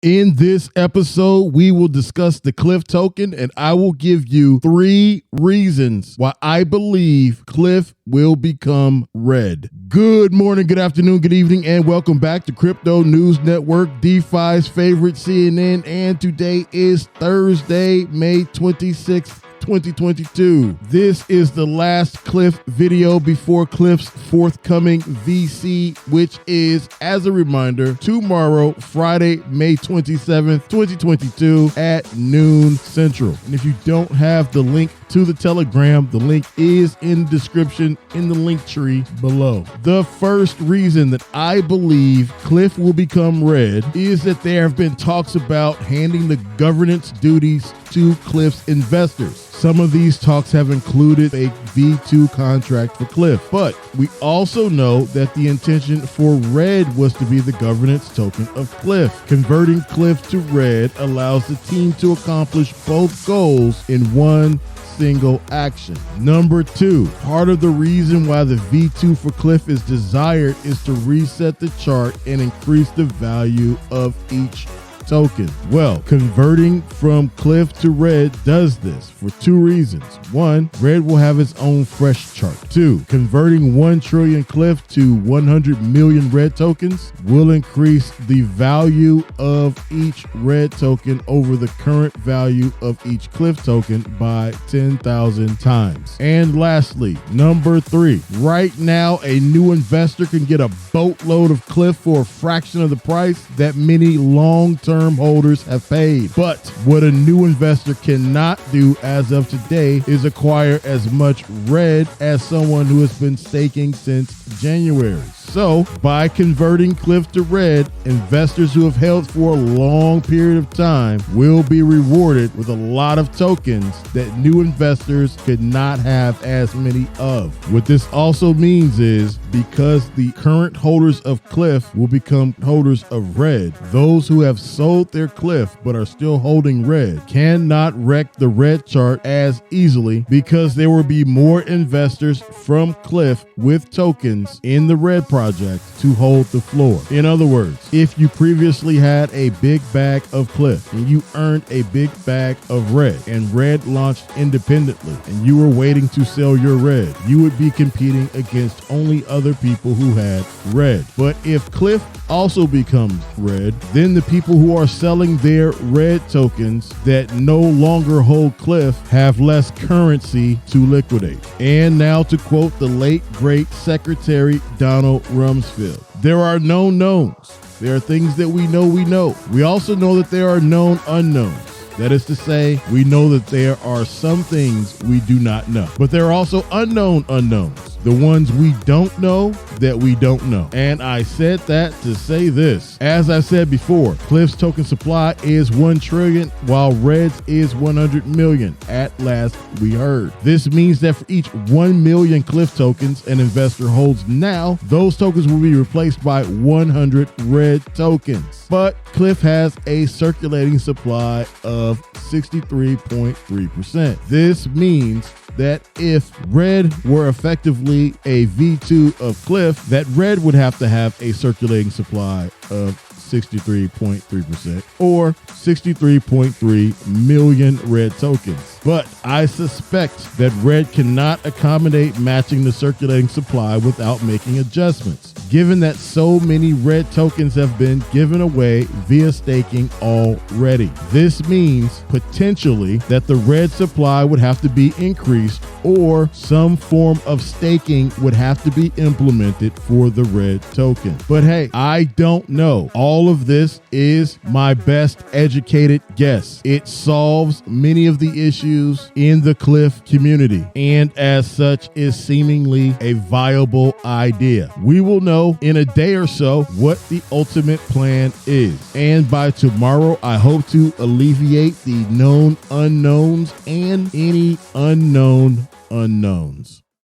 In this episode, we will discuss the Cliff token, and I will give you 3 reasons why I believe Cliff will become red. Good morning, good afternoon, good evening, and welcome back to Crypto News Network, DeFi's favorite CNN, and today is Thursday, May 26th. 2022. This is the last Cliff video before Cliff's forthcoming VC, which is, as a reminder, tomorrow, Friday, May 27th, 2022 at noon Central. And if you don't have the link to the Telegram, the link is in the description in the link tree below. The first reason that I believe Cliff will become red is that there have been talks about handing the governance duties to Cliff's investors. Some of these talks have included a V2 contract for Cliff, but we also know that the intention for red was to be the governance token of Cliff. Converting Cliff to red allows the team to accomplish both goals in one single action. Number 2, part of the reason why the V2 for Cliff is desired is to reset the chart and increase the value of each token. Well, converting from Cliff to red does this for 2 reasons. 1, red will have its own fresh chart. 2, converting 1 trillion Cliff to 100 million red tokens will increase the value of each red token over the current value of each Cliff token by 10,000 times. And lastly, number 3, right now a new investor can get a boatload of Cliff for a fraction of the price that many long-term holders have paid. But what a new investor cannot do as of today is acquire as much red as someone who has been staking since January. So, by converting Cliff to red, investors who have held for a long period of time will be rewarded with a lot of tokens that new investors could not have as many of. What this also means is, because the current holders of Cliff will become holders of red, those who have sold their Cliff but are still holding red cannot wreck the red chart as easily because there will be more investors from Cliff with tokens in the red project to hold the floor. In other words, if you previously had a big bag of Cliff and you earned a big bag of red and red launched independently and you were waiting to sell your red, you would be competing against only other people who had red. But if Cliff also becomes red, then the people who are selling their red tokens that no longer hold Cliff have less currency to liquidate. And now to quote the late great Secretary Donald Rumsfeld, there are known knowns. There are things that we know we know. We also know that there are known unknowns. That is to say, we know that there are some things we do not know. But there are also unknown unknowns. The ones we don't know that we don't know. And I said that to say this. As I said before, Cliff's token supply is 1 trillion, while Red's is 100 million, at last we heard. This means that for each 1 million Cliff tokens an investor holds now, those tokens will be replaced by 100 Red tokens. But Cliff has a circulating supply of 63.3%. This means that if Red were effectively a V2 of Cliff, that Red would have to have a circulating supply of 63.3% or 63.3 million Red tokens. But I suspect that Red cannot accommodate matching the circulating supply without making adjustments, given that so many Red tokens have been given away via staking already. This means potentially that the Red supply would have to be increased or some form of staking would have to be implemented for the Red token. But hey, I don't know. All of this is my best educated guess. It solves many of the issues in the Cliff community and as such is seemingly a viable idea. We will know in a day or so what the ultimate plan is. And by tomorrow, I hope to alleviate the known unknowns and any unknown unknowns.